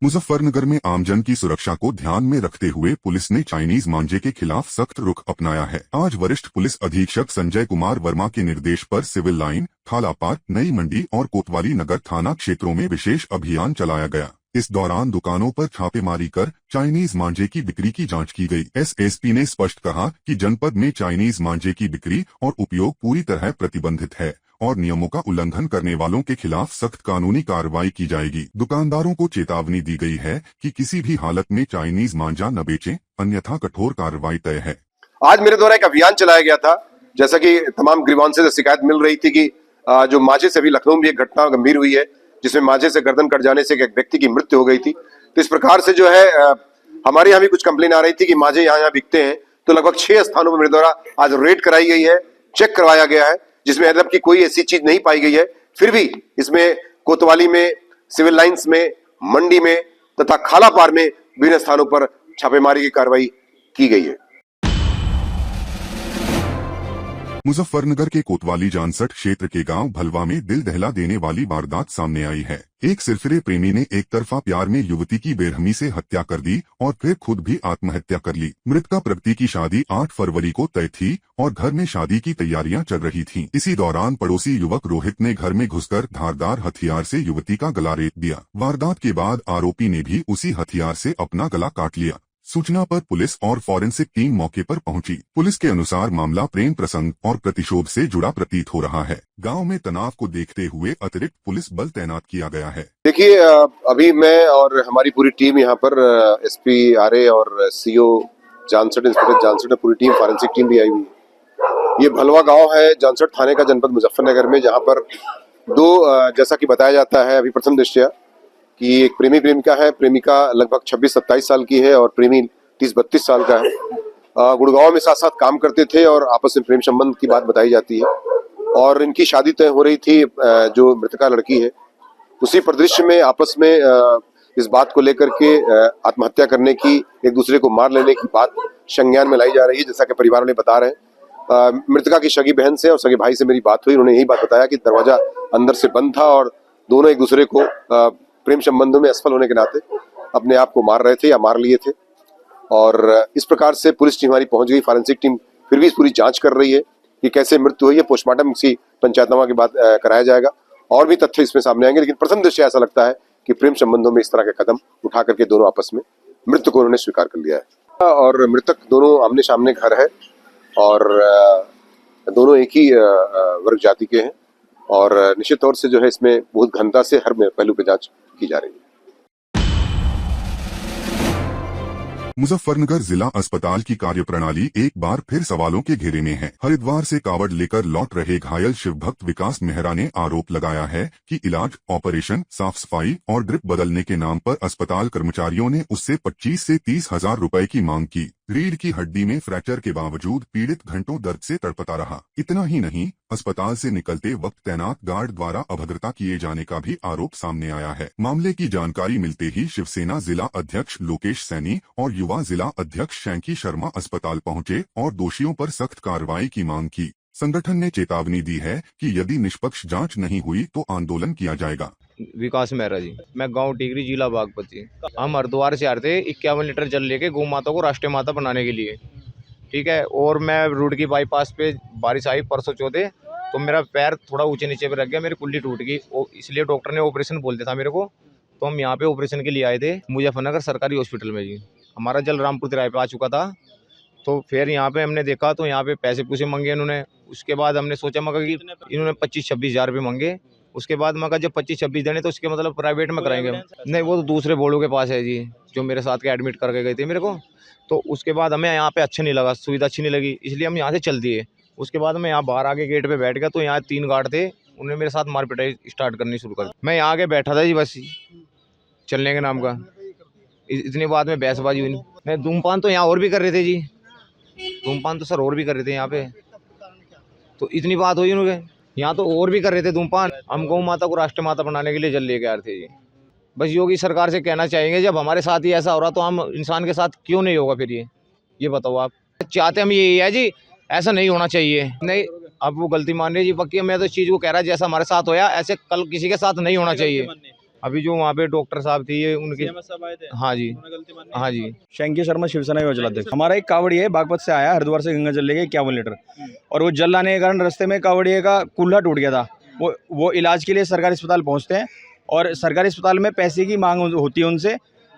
मुजफ्फरनगर में आमजन की सुरक्षा को ध्यान में रखते हुए पुलिस ने चाइनीज मांझे के खिलाफ सख्त रुख अपनाया है। आज वरिष्ठ पुलिस अधीक्षक संजय कुमार वर्मा के निर्देश पर सिविल लाइन, थाला पार्क, नई मंडी और कोतवाली नगर थाना क्षेत्रों में विशेष अभियान चलाया गया। इस दौरान दुकानों पर छापेमारी कर चाइनीज मांझे की बिक्री की जांच की गई। एसएसपी ने स्पष्ट कहा कि जनपद में चाइनीज मांझे की बिक्री और उपयोग पूरी तरह प्रतिबंधित है और नियमों का उल्लंघन करने वालों के खिलाफ सख्त कानूनी कार्रवाई की जाएगी। दुकानदारों को चेतावनी दी गई है कि किसी भी हालत में चाइनीज मांझा न बेचें, अन्यथा कठोर कार्रवाई तय है। आज मेरे द्वारा एक अभियान चलाया गया था, जैसा कि तमाम ग्रीवांसेस से शिकायत मिल रही थी कि जो मांझे से अभी लखनऊ में एक घटना गंभीर हुई है, जिसमें मांझे से गर्दन कट जाने से एक व्यक्ति की मृत्यु हो गई थी। तो इस प्रकार से जो है हमारे यहाँ भी कुछ कंप्लेन आ रही थी कि मांझे यहाँ बिकते हैं। तो लगभग 6 स्थानों पर मेरे द्वारा आज रेड कराई गई है, चेक करवाया गया है, जिसमें अदब की कोई ऐसी चीज नहीं पाई गई है। फिर भी इसमें कोतवाली में, सिविल लाइंस में, मंडी में तथा खालापार में विभिन्न स्थानों पर छापेमारी की कार्रवाई की गई है। मुजफ्फरनगर के कोतवाली जानसठ क्षेत्र के गांव भलवा में दिल दहला देने वाली वारदात सामने आई है। एक सिरफिरे प्रेमी ने एक तरफा प्यार में युवती की बेरहमी से हत्या कर दी और फिर खुद भी आत्महत्या कर ली। मृतका प्रगति की शादी 8 फरवरी को तय थी और घर में शादी की तैयारियां चल रही थीं। इसी दौरान पड़ोसी युवक रोहित ने घर में घुसकर धारदार हथियार से युवती का गला रेत दिया। वारदात के बाद आरोपी ने भी उसी हथियार से अपना गला काट लिया। सूचना पर पुलिस और फॉरेंसिक टीम मौके पर पहुंची। पुलिस के अनुसार मामला प्रेम प्रसंग और प्रतिशोध से जुड़ा प्रतीत हो रहा है। गांव में तनाव को देखते हुए अतिरिक्त पुलिस बल तैनात किया गया है। देखिए, अभी मैं और हमारी पूरी टीम यहाँ पर एसपी आरए और सीओ जानसठ, इंस्पेक्टर जानसठ, पूरी टीम, फॉरेंसिक टीम भी आई हुई है। ये भलवा गाँव है, जानसठ थाने का, जनपद मुजफ्फरनगर में, जहाँ पर जैसा कि बताया जाता है अभी प्रथम दृष्टया कि एक प्रेमी प्रेमिका है। प्रेमिका लगभग 26-27 साल की है और प्रेमी 30-32 साल का है। गुड़गांव में साथ साथ काम करते थे और आपस में प्रेम संबंध की बात बताई जाती है और इनकी शादी तय हो रही थी। जो मृतका लड़की है, उसी परिदृश्य में आपस में इस बात को लेकर के आत्महत्या करने की, एक दूसरे को मार लेने की बात संज्ञान में लाई जा रही है। जैसा कि परिवार वाले बता रहे हैं, मृतका की सगी बहन से और सगे भाई से मेरी बात हुई। उन्होंने यही बात बताया कि दरवाजा अंदर से बंद था और दोनों एक दूसरे को प्रेम संबंधों में असफल होने के नाते अपने आप को मार रहे थे या मार लिए थे। और इस प्रकार से पुलिस टीम हमारी पहुंच गई। फॉरेंसिक टीम फिर भी पूरी जांच कर रही है कि कैसे मृत्यु हुई है। पोस्टमार्टम की पंचायतनामा के बाद कराया जाएगा और भी तथ्य इसमें सामने आएंगे। लेकिन प्रथम दृष्टया ऐसा लगता है कि प्रेम संबंधों में इस तरह के कदम उठा करके दोनों आपस में मृत्यु को उन्होंने स्वीकार कर लिया है। और मृतक दोनों आमने सामने घर है और दोनों एक ही वर्ग जाति के हैं और निश्चित तौर से जो है इसमें बहुत गहनता से हर पहलू पे जांच की जा रही है। मुजफ्फरनगर जिला अस्पताल की कार्यप्रणाली एक बार फिर सवालों के घेरे में है। हरिद्वार से कावड़ लेकर लौट रहे घायल शिवभक्त विकास मेहरा ने आरोप लगाया है कि इलाज, ऑपरेशन, साफ सफाई और ड्रिप बदलने के नाम पर अस्पताल कर्मचारियों ने उससे 25 से 30 हजार रुपए की मांग की। रीढ़ की हड्डी में फ्रैक्चर के बावजूद पीड़ित घंटों दर्द से तड़पता रहा। इतना ही नहीं, अस्पताल से निकलते वक्त तैनात गार्ड द्वारा अभद्रता किए जाने का भी आरोप सामने आया है। मामले की जानकारी मिलते ही शिवसेना जिला अध्यक्ष लोकेश सैनी और युवा जिला अध्यक्ष शैंकी शर्मा अस्पताल पहुंचे और दोषियों पर सख्त कार्रवाई की मांग की। संगठन ने चेतावनी दी है कि यदि निष्पक्ष जांच नहीं हुई तो आंदोलन किया जाएगा। विकास मेहरा जी, मैं गांव टिकरी, जिला बागपत। हम हरिद्वार से आ रहे थे 51 लीटर जल लेके गौ माता को राष्ट्रीय माता बनाने के लिए, ठीक है। और मैं रोड की बाईपास पे बारिश आई परसों चौथे, तो मेरा पैर थोड़ा ऊंचे नीचे पे रख गया, मेरी कुल्ली टूट गई। इसलिए डॉक्टर ने ऑपरेशन बोल दिया था मेरे को। तो हम यहाँ पे ऑपरेशन के लिए आए थे मुजफ्फरनगर सरकारी हॉस्पिटल में जी। हमारा जल रामपुर तिराहे पे आ चुका था। तो फिर यहाँ पे हमने देखा तो यहाँ पे पैसे पूसे मांगे इन्होंने। उसके बाद हमने सोचा मगर कि इन्होंने 25-26 हजार रुपये मांगे। उसके बाद मगर जब 25-26 देने तो उसके मतलब प्राइवेट में कराएंगे। नहीं, वो तो दूसरे बोर्डों के पास है जी, जो मेरे साथ के एडमिट करके गए थे मेरे को। तो उसके बाद हमें यहाँ पे अच्छा नहीं लगा, सुविधा अच्छी नहीं लगी, इसलिए हम यहाँ से चल दिए। उसके बाद मैं यहाँ बाहर आके गेट पे बैठ गया तो यहाँ 3 गार्ड थे, उन्होंने मेरे साथ मारपिटाई स्टार्ट करनी शुरू कर दी। मैं यहाँ आके बैठा था जी, बस चलने के नाम का। इतनी बात में बहसबाजी हुई नहीं। धूमपान तो यहाँ और भी कर रहे थे जी, धूमपान तो सर और भी कर रहे थे यहाँ पे। तो इतनी बात हुई उन्होंने, यहाँ तो और भी कर रहे थे धूमपान। हम गौ माता को राष्ट्रीय माता बनाने के लिए जल लेके आ रहे थे जी। बस योगी सरकार से कहना चाहेंगे, जब हमारे साथ ही ऐसा हो रहा तो हम इंसान के साथ क्यों नहीं होगा फिर? ये बताओ आप। चाहते हम यही है जी, ऐसा नहीं होना चाहिए। नहीं, अब वो गलती मान रही है जी, पक्की। मैं तो इस चीज़ को कह रहा है, जैसा हमारे साथ होया ऐसे कल किसी के साथ नहीं होना चाहिए। अभी जो वहाँ पे डॉक्टर साहब थी ये उनके सब आए थे, हाँ जी उन्होंने गलती मानी। हाँ जी शंकी शर्मा शिवसेना के अध्यक्ष। हमारा एक कावड़िया बागपत से आया, हरिद्वार से गंगा जल लेके 51 लीटर, और वो जल लाने के कारण रास्ते में कावड़िया का कूल्हा टूट गया था। वो इलाज के लिए सरकारी अस्पताल पहुंचते हैं और सरकारी अस्पताल में पैसे की मांग होती है उनसे।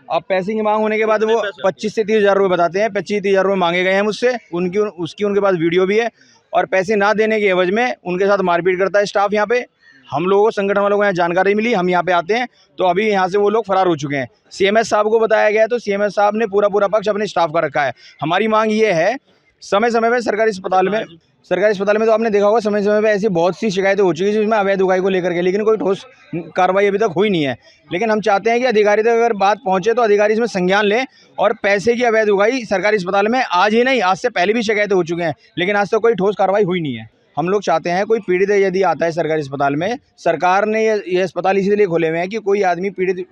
अब पैसे की मांग होने के बाद वो 25 से 30 हज़ार रुपये बताते हैं। 25-30 हज़ार रुपये मांगे गए हैं मुझसे, उसकी उनके पास वीडियो भी है, और पैसे ना देने के एवज में उनके साथ मारपीट करता है स्टाफ। यहाँ पे हम लोगों को, संगठन वालों को यहाँ जानकारी मिली, हम यहाँ पे आते हैं तो अभी यहाँ से वो लोग फरार हो चुके हैं। सीएमएस साहब को बताया गया है तो सीएमएस साहब ने पूरा पक्ष अपने स्टाफ का रखा है। हमारी मांग ये है, समय समय पे सरकारी अस्पताल में तो आपने देखा होगा, समय समय पे ऐसी बहुत सी शिकायतें हो चुकी है जिसमें अवैध उगाई को लेकर के, लेकिन कोई ठोस कार्रवाई अभी तक हुई नहीं है। लेकिन हम चाहते हैं कि अधिकारी तक अगर बात पहुंचे तो अधिकारी इसमें संज्ञान लें, और पैसे की अवैध उगाई सरकारी अस्पताल में आज ही नहीं, आज से पहले भी शिकायतें हो चुकी हैं, लेकिन आज तक कोई ठोस कार्रवाई हुई नहीं है। हम लोग चाहते हैं कोई पीड़ित यदि आता है सरकारी अस्पताल में, सरकार ने ये अस्पताल इसीलिए खोले हुए हैं कि कोई आदमी पीड़ित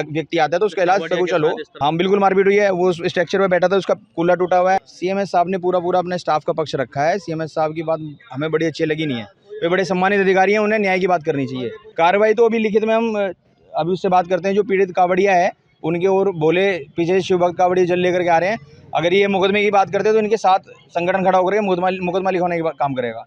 व्यक्ति आता है तो उसका इलाज सकुशल हो। हम बिल्कुल मारपीट हुई है, वो स्ट्रक्चर पे बैठा था, उसका कूल्हा टूटा हुआ है। सीएमएस साहब ने पूरा अपने स्टाफ का पक्ष रखा है। सीएमएस साहब की बात हमें बड़ी अच्छी लगी नहीं है, वे बड़े सम्मानित अधिकारी हैं, उन्हें न्याय की बात करनी चाहिए। कार्रवाई तो अभी लिखित में हम अभी उससे बात करते हैं जो पीड़ित कावड़िया है उनके, और बोले पीछे शिव भक्त कावड़िया जल लेकर के आ रहे हैं। अगर ये मुकदमे की बात करते हैं तो इनके साथ संगठन खड़ा होकर मुकदमा लिखवाने का काम करेगा।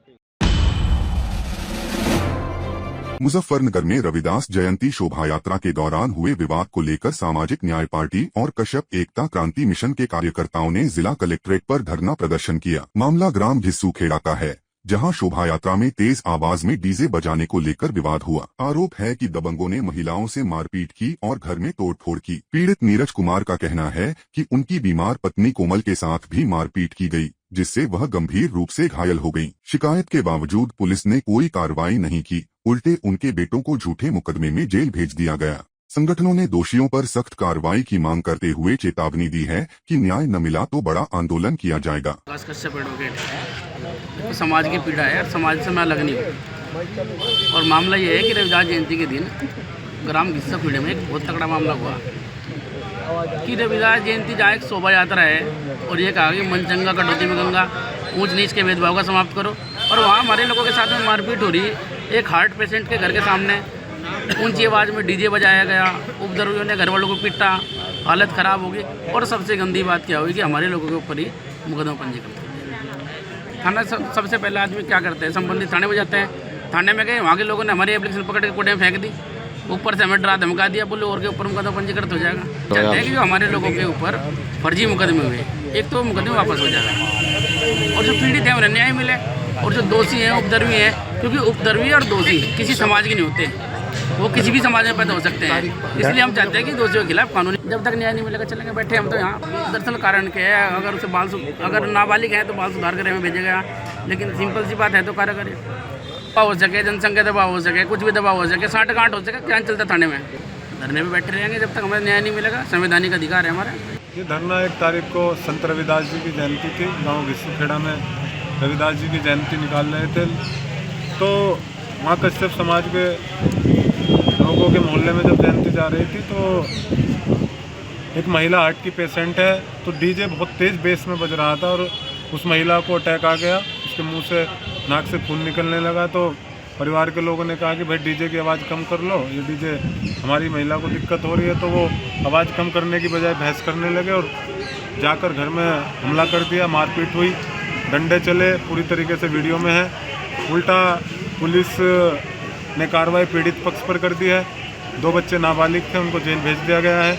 मुजफ्फरनगर में रविदास जयंती शोभा यात्रा के दौरान हुए विवाद को लेकर सामाजिक न्याय पार्टी और कश्यप एकता क्रांति मिशन के कार्यकर्ताओं ने जिला कलेक्ट्रेट पर धरना प्रदर्शन किया। मामला ग्राम घिस्सूखेड़ा का है, जहां शोभा यात्रा में तेज आवाज में डीजे बजाने को लेकर विवाद हुआ। आरोप है कि दबंगों ने महिलाओं से मारपीट की और घर में तोड़फोड़ की। पीड़ित नीरज कुमार का कहना है कि उनकी बीमार पत्नी कोमल के साथ भी मारपीट की गई, जिससे वह गंभीर रूप से घायल हो गई। शिकायत के बावजूद पुलिस ने कोई कार्रवाई नहीं की, उल्टे उनके बेटों को झूठे मुकदमे में जेल भेज दिया गया। संगठनों ने दोषियों पर सख्त कार्रवाई की मांग करते हुए चेतावनी दी है कि न्याय न मिला तो बड़ा आंदोलन किया जाएगा। कश्यप एडवोकेट तो समाज की पीड़ा है और समाज से मैं अलग नहीं हूँ। और मामला ये है कि रविदास जयंती के दिन ग्राम घिस्सूखेड़ा में एक बहुत तगड़ा मामला हुआ कि रविदास जयंती जहाँ एक शोभा यात्रा है और ये कहा कि मन चंगा कटौती में गंगा, ऊंच नीच के भेदभाव का समाप्त करो, और वहाँ हमारे लोगों के साथ में मारपीट हो रही है। एक हार्ट पेशेंट के घर के सामने ऊंची आवाज़ में डीजे बजाया गया, उपद्रवियों ने घर वालों को पीटा, हालत ख़राब हो गई, और सबसे गंदी बात क्या हुई कि हमारे लोगों के ऊपर ही मुकदमा पंजीकृत कर दिया। थाना सबसे पहले आदमी क्या करते हैं, संबंधित थाने में जाते हैं, थाने में गए, वहाँ के लोगों ने हमारी एप्लीकेशन पकड़ के कोटे में फेंक दी, ऊपर से हमें डरा धमका दिया, बोले और के ऊपर मुकदमा पंजीकृत हो जाएगा। चाहते हैं कि जो हमारे लोगों के ऊपर फर्जी मुकदमे हुए, एक तो मुकदमे वापस हो जाएगा, और जो पीड़ित हैं उन्हें न्याय मिले, और जो दोषी हैं उपद्रवी हैं, क्योंकि उपद्रवी और दोषी किसी समाज के नहीं होते, वो किसी भी समाज में पैदा हो सकते हैं। इसलिए हम चाहते हैं कि दोषियों के खिलाफ कानूनी, जब तक न्याय नहीं मिलेगा चलेंगे बैठे हम तो यहाँ। दरअसल कारण क्या है, अगर उसे अगर नाबालिग है तो बाल सुधार गृह में भेजेगा गया, लेकिन सिंपल सी बात है तो कार्य करे, दबाव हो सके, जनसंख्या दबाव हो सके, कुछ भी दबाव हो सके, साठ गांठ हो सके, क्या चलता थाने में, धरने में बैठे रहेंगे जब तक हमें न्याय नहीं मिलेगा। संवैधानिक अधिकार है हमारा। ये धरना 1 तारीख को संत रविदास जी की जयंती थी, गांव घिस्सूखेड़ा में रविदास जी की जयंती निकाल रहे थे, तो वहाँ कश्यप समाज के लोगों के मोहल्ले में जब जयंती जा रही थी तो एक महिला हार्ट की पेशेंट है, तो डीजे बहुत तेज़ बेस में बज रहा था और उस महिला को अटैक आ गया, उसके मुंह से नाक से खून निकलने लगा। तो परिवार के लोगों ने कहा कि भाई डीजे की आवाज़ कम कर लो, ये डीजे हमारी महिला को दिक्कत हो रही है। तो वो आवाज़ कम करने की बजाय बहस करने लगे और जाकर घर में हमला कर दिया, मारपीट हुई, डंडे चले, पूरी तरीके से वीडियो में है। उल्टा पुलिस ने कार्रवाई पीड़ित पक्ष पर कर दी है। 2 बच्चे नाबालिग थे, उनको जेल भेज दिया गया है।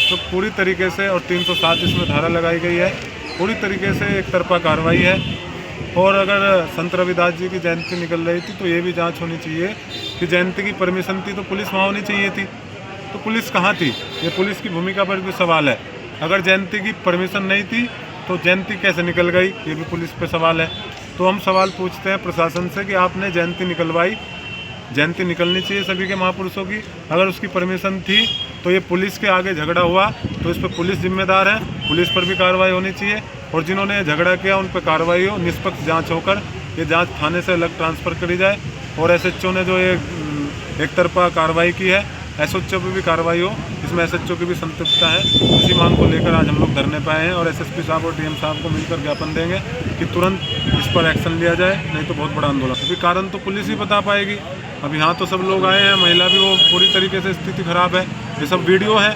तो पूरी तरीके से, और 307 इसमें धारा लगाई गई है, पूरी तरीके से एक तरफा कार्रवाई है। और अगर संत रविदास जी की जयंती निकल रही थी तो ये भी जांच होनी चाहिए कि जयंती की परमिशन थी तो पुलिस वहाँ होनी चाहिए थी, तो पुलिस कहाँ थी, ये पुलिस की भूमिका पर भी सवाल है। अगर जयंती की परमिशन नहीं थी तो जयंती कैसे निकल गई, ये भी पुलिस पे सवाल है। तो हम सवाल पूछते हैं प्रशासन से कि आपने जयंती निकलवाई, जयंती निकलनी चाहिए सभी के महापुरुषों की, अगर उसकी परमिशन थी तो ये पुलिस के आगे झगड़ा हुआ तो इस पर पुलिस जिम्मेदार है, पुलिस पर भी कार्रवाई होनी चाहिए। और जिन्होंने झगड़ा किया उन पर कार्रवाई हो, निष्पक्ष जांच होकर ये जांच थाने से अलग ट्रांसफ़र करी जाए। और एसएचओ ने जो ये एक तरफा कार्रवाई की है, एसएचओ पर भी कार्रवाई हो, इसमें एसएचओ की भी संतृप्तता है। इसी मांग को लेकर आज हम लोग धरने पे आए हैं और एसएसपी साहब और डीएम साहब को मिलकर ज्ञापन देंगे कि तुरंत इस पर एक्शन लिया जाए, नहीं तो बहुत बड़ा आंदोलन। अभी कारण तो पुलिस ही बता पाएगी। अब यहाँ तो सब लोग आए हैं, महिला भी वो पूरी तरीके से स्थिति खराब है। ये सब वीडियो है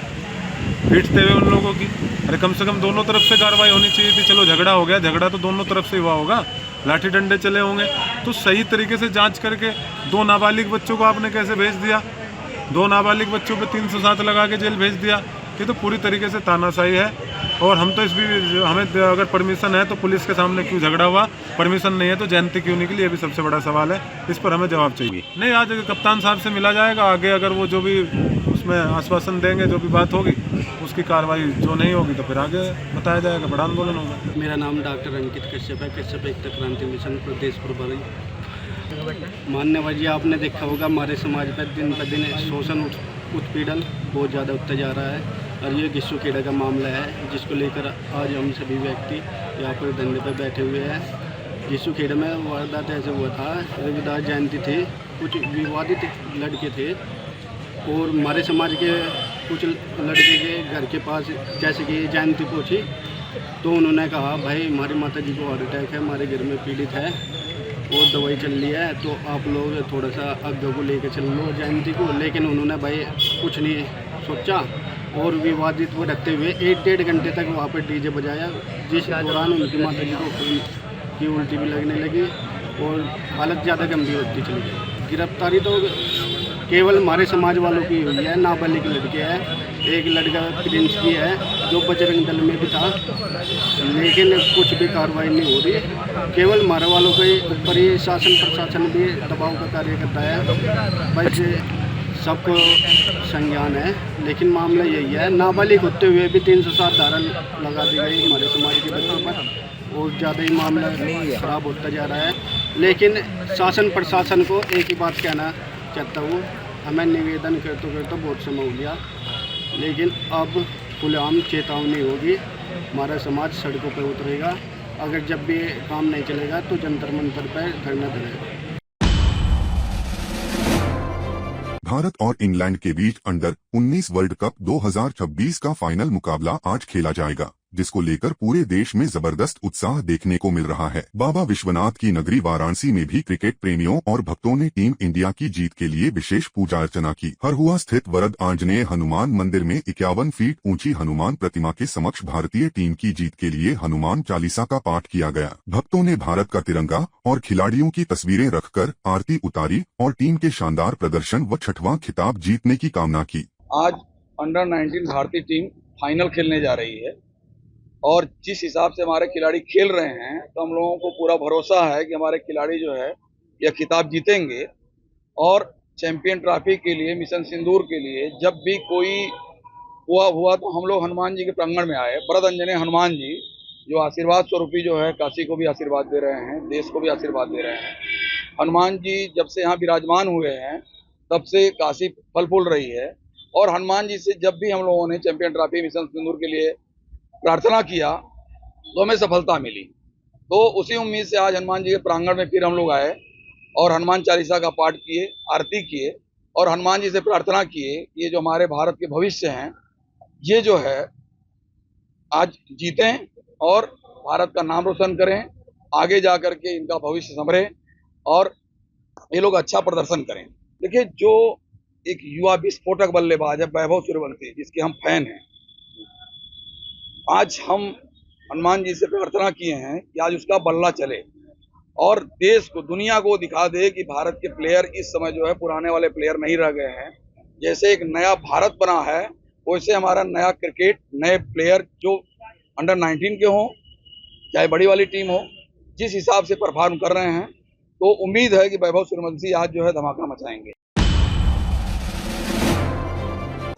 पीटते हुए उन लोगों की। अरे कम से कम दोनों तरफ से कार्रवाई होनी चाहिए थी। चलो झगड़ा हो गया, झगड़ा तो दोनों तरफ से हुआ होगा, लाठी डंडे चले होंगे, तो सही तरीके से जांच करके 2 नाबालिग बच्चों को आपने कैसे भेज दिया? 2 नाबालिग बच्चों पे 307 लगा के जेल भेज दिया। ये तो पूरी तरीके से तानाशाही है। और हम तो हमें अगर परमिशन है तो पुलिस के सामने क्यों झगड़ा हुआ, परमिशन नहीं है तो जयंती क्यों निकली, ये भी सबसे बड़ा सवाल है। इस पर हमें जवाब चाहिए। नहीं, आज कप्तान साहब से मिला जाएगा, आगे अगर वो जो भी उसमें आश्वासन देंगे, जो भी बात होगी उसकी कार्रवाई जो नहीं होगी तो फिर आगे बताया जाएगा, बड़ा आंदोलन होगा। मेरा नाम डॉक्टर अंकित कश्यप है, कश्यप एकता क्रांति मिशन प्रदेश प्रभारी। मान्यवर जी, आपने देखा होगा हमारे समाज पर दिन ब दिन शोषण उत्पीड़न बहुत ज़्यादा होता जा रहा है। और ये गिस्सू खेड़ा का मामला है जिसको लेकर आज हम सभी व्यक्ति यहाँ पर धरने पर बैठे हुए हैं। गिस्सू खेड़ा में वारदात ऐसे हुआ था, रविदास जयंती थी, कुछ विवादित लड़के थे और हमारे समाज के कुछ लड़के के घर के पास जैसे कि जयंती पहुँची तो उन्होंने कहा, भाई हमारी माता जी को हार्ट अटैक है, हमारे घर में पीड़ित है और दवाई चल रही है, तो आप लोग थोड़ा सा आगे को लेकर चल लो जयंती को। लेकिन उन्होंने भाई कुछ नहीं सोचा और विवादित वो रखते हुए 1-1.5 घंटे तक वहाँ पर डीजे बजाया, जिस दौरान उनकी माता जी को खून की उल्टी भी लगने लगी और हालत ज़्यादा गंभीर होती चली गई। गिरफ्तारी तो केवल हमारे समाज वालों की हुई है, नाबालिग लड़के हैं। एक लड़का प्रिंस भी है जो बजरंग दल में भी था, लेकिन कुछ भी कार्रवाई नहीं हो रही। केवल हमारे वालों के ऊपर ही शासन प्रशासन भी दबाव का कार्य करता है, बस सबको संज्ञान है। लेकिन मामला यही है, नाबालिग होते हुए भी 307 धारा लगा दी गई हमारे समाज के बच्चों पर और ज़्यादा ही मामला खराब होता जा रहा है। लेकिन शासन प्रशासन को एक ही बात कहना चाहता हूँ, हमें निवेदन करते बहुत समय हो गया, लेकिन अब खुलेआम चेतावनी होगी, हमारा समाज सड़कों पर उतरेगा। अगर जब भी काम नहीं चलेगा तो जंतर मंतर पर धरना देगा। भारत और इंग्लैंड के बीच अंडर 19 वर्ल्ड कप 2026 का फाइनल मुकाबला आज खेला जाएगा, जिसको लेकर पूरे देश में जबरदस्त उत्साह देखने को मिल रहा है। बाबा विश्वनाथ की नगरी वाराणसी में भी क्रिकेट प्रेमियों और भक्तों ने टीम इंडिया की जीत के लिए विशेष पूजा अर्चना की। हरहुआ स्थित वरद आंजनेय हनुमान मंदिर में 51 फीट ऊंची हनुमान प्रतिमा के समक्ष भारतीय टीम की जीत के लिए हनुमान चालीसा का पाठ किया गया। भक्तों ने भारत का तिरंगा और खिलाड़ियों की तस्वीरें रखकर आरती उतारी और टीम के शानदार प्रदर्शन व 6वां खिताब जीतने की कामना की। आज अंडर 19 भारतीय टीम फाइनल खेलने जा रही है और जिस हिसाब से हमारे खिलाड़ी खेल रहे हैं तो हम लोगों को पूरा भरोसा है कि हमारे खिलाड़ी जो है यह खिताब जीतेंगे और चैंपियन ट्रॉफी के लिए, मिशन सिंदूर के लिए जब भी कोई हुआ तो हम लोग हनुमान जी के प्रांगण में आए। वरद आंजनेय हनुमान जी जो आशीर्वाद स्वरूपी जो है काशी को भी आशीर्वाद दे रहे हैं, देश को भी आशीर्वाद दे रहे हैं। हनुमान जी जब से यहाँ विराजमान हुए हैं तब से काशी फल फूल रही है और हनुमान जी से जब भी हम लोगों ने चैंपियन ट्रॉफी, मिशन सिंदूर के लिए प्रार्थना किया तो हमें सफलता मिली। तो उसी उम्मीद से आज हनुमान जी के प्रांगण में फिर हम लोग आए और हनुमान चालीसा का पाठ किए, आरती किए और हनुमान जी से प्रार्थना किए ये जो हमारे भारत के भविष्य हैं ये जो है आज जीतें और भारत का नाम रोशन करें, आगे जा कर के इनका भविष्य संभरे और ये लोग अच्छा प्रदर्शन करें। देखिए, जो एक युवा विस्फोटक बल्लेबाज है वैभव सूर्यवंशी, जिसके हम फैन हैं, आज हम हनुमान जी से प्रार्थना किए हैं कि आज उसका बल्ला चले और देश को, दुनिया को दिखा दे कि भारत के प्लेयर इस समय जो है पुराने वाले प्लेयर नहीं रह गए हैं। जैसे एक नया भारत बना है वैसे हमारा नया क्रिकेट, नए प्लेयर जो अंडर 19 के हों चाहे बड़ी वाली टीम हो, जिस हिसाब से परफॉर्म कर रहे हैं तो उम्मीद है कि वैभव सूर्यवंशी आज जो है धमाका मचाएंगे।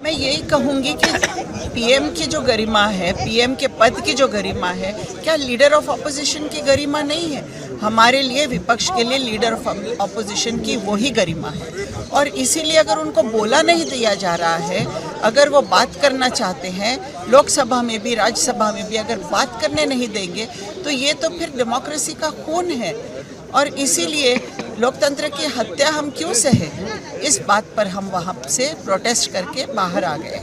मैं यही कहूंगी कि पीएम की जो गरिमा है, पीएम के पद की जो गरिमा है, क्या लीडर ऑफ ऑपोजिशन की गरिमा नहीं है? हमारे लिए, विपक्ष के लिए लीडर ऑफ ऑपोजिशन की वही गरिमा है और इसीलिए अगर उनको बोला नहीं दिया जा रहा है, अगर वो बात करना चाहते हैं लोकसभा में भी, राज्यसभा में भी अगर बात करने नहीं देंगे तो ये तो फिर डेमोक्रेसी का खून है और इसीलिए लोकतंत्र की हत्या हम क्यों सहे, इस बात पर हम वहाँ से प्रोटेस्ट करके बाहर आ गए।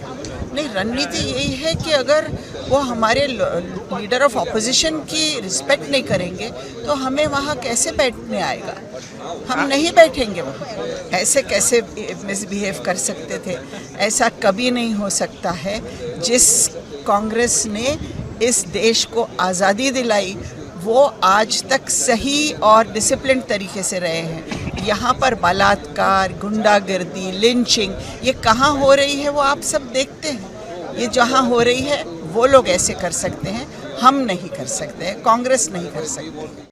नहीं, रणनीति यही है कि अगर वो हमारे लीडर ऑफ ऑपोजिशन की रिस्पेक्ट नहीं करेंगे तो हमें वहाँ कैसे बैठने आएगा? हम नहीं बैठेंगे वहाँ। ऐसे कैसे मिसबिहेव कर सकते थे? ऐसा कभी नहीं हो सकता है। जिस कांग्रेस ने इस देश को आज़ादी दिलाई वो आज तक सही और डिसिप्लिन तरीके से रहे हैं। यहाँ पर बलात्कार, गुंडागर्दी, लिंचिंग ये कहाँ हो रही है वो आप सब देखते हैं। ये जहाँ हो रही है वो लोग ऐसे कर सकते हैं, हम नहीं कर सकते हैं, कांग्रेस नहीं कर सकती।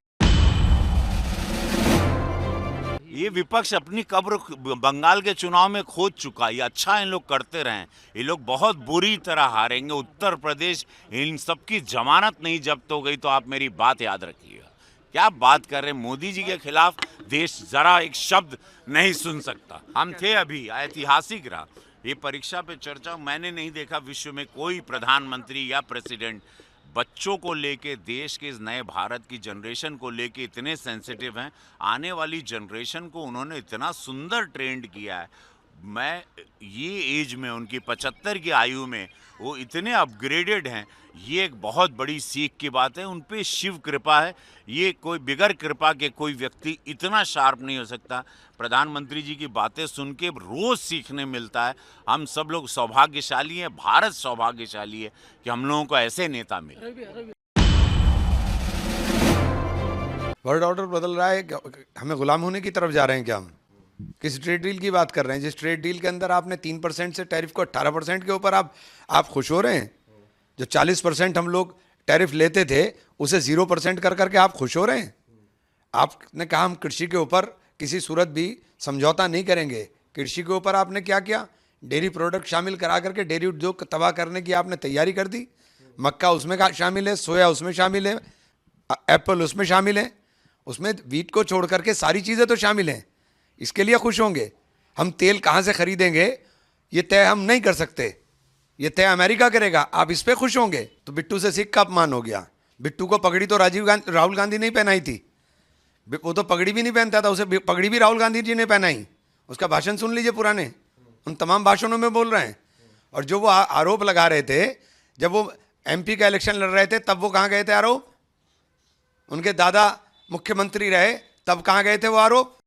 ये विपक्ष अपनी कब्र बंगाल के चुनाव में खोद चुका। ये अच्छा इन लोग करते रहें, ये लोग बहुत बुरी तरह हारेंगे। उत्तर प्रदेश इन सबकी जमानत नहीं जब्त हो गई तो आप मेरी बात याद रखिएगा। क्या बात कर रहे हैं? मोदी जी के खिलाफ देश जरा एक शब्द नहीं सुन सकता। हम थे अभी ऐतिहासिक रहा ये परीक्षा पे चर्चा। मैंने नहीं देखा विश्व में कोई प्रधानमंत्री या प्रेसिडेंट बच्चों को लेके, देश के इस नए भारत की जनरेशन को लेके इतने सेंसिटिव हैं। आने वाली जनरेशन को उन्होंने इतना सुंदर ट्रेंड किया है। मैं ये एज में, उनकी 75 की आयु में वो इतने अपग्रेडेड हैं। ये एक बहुत बड़ी सीख की बात है। उन पे शिव कृपा है। ये कोई बिगर कृपा के कोई व्यक्ति इतना शार्प नहीं हो सकता। प्रधानमंत्री जी की बातें सुन के रोज़ सीखने मिलता है। हम सब लोग सौभाग्यशाली हैं, भारत सौभाग्यशाली है कि हम लोगों को ऐसे नेता मिले। वर्ल्ड ऑर्डर बदल रहा है, हमें गुलाम होने की तरफ जा रहे हैं क्या? हम किस ट्रेड डील की बात कर रहे हैं? जिस ट्रेड डील के अंदर आपने 3% से टैरिफ को 18% के ऊपर आप खुश हो रहे हैं? जो 40% हम लोग टैरिफ लेते थे उसे 0% कर करके आप खुश हो रहे हैं? आपने कहा हम कृषि के ऊपर किसी सूरत भी समझौता नहीं करेंगे। कृषि के ऊपर आपने क्या किया? डेयरी प्रोडक्ट शामिल करा करके डेयरी उद्योग तबाह करने की आपने तैयारी कर दी। मक्का उसमें शामिल है, सोया उसमें शामिल है, एप्पल उसमें शामिल है, उसमें वीट को छोड़ करके सारी चीज़ें तो शामिल हैं। इसके लिए खुश होंगे। हम तेल कहाँ से खरीदेंगे ये तय हम नहीं कर सकते, ये तय अमेरिका करेगा। आप इस पर खुश होंगे? तो बिट्टू से सिख का अपमान हो गया। बिट्टू को पगड़ी तो राहुल गांधी ने पहनाई थी। वो तो पगड़ी भी नहीं पहनता था, उसे पगड़ी भी राहुल गांधी जी ने पहनाई। उसका भाषण सुन लीजिए पुराने, उन तमाम भाषणों में बोल रहे हैं। और जो वो आरोप लगा रहे थे जब वो MP का इलेक्शन लड़ रहे थे, तब वो कहाँ गए थे आरोप? उनके दादा मुख्यमंत्री रहे तब कहाँ गए थे वो आरोप?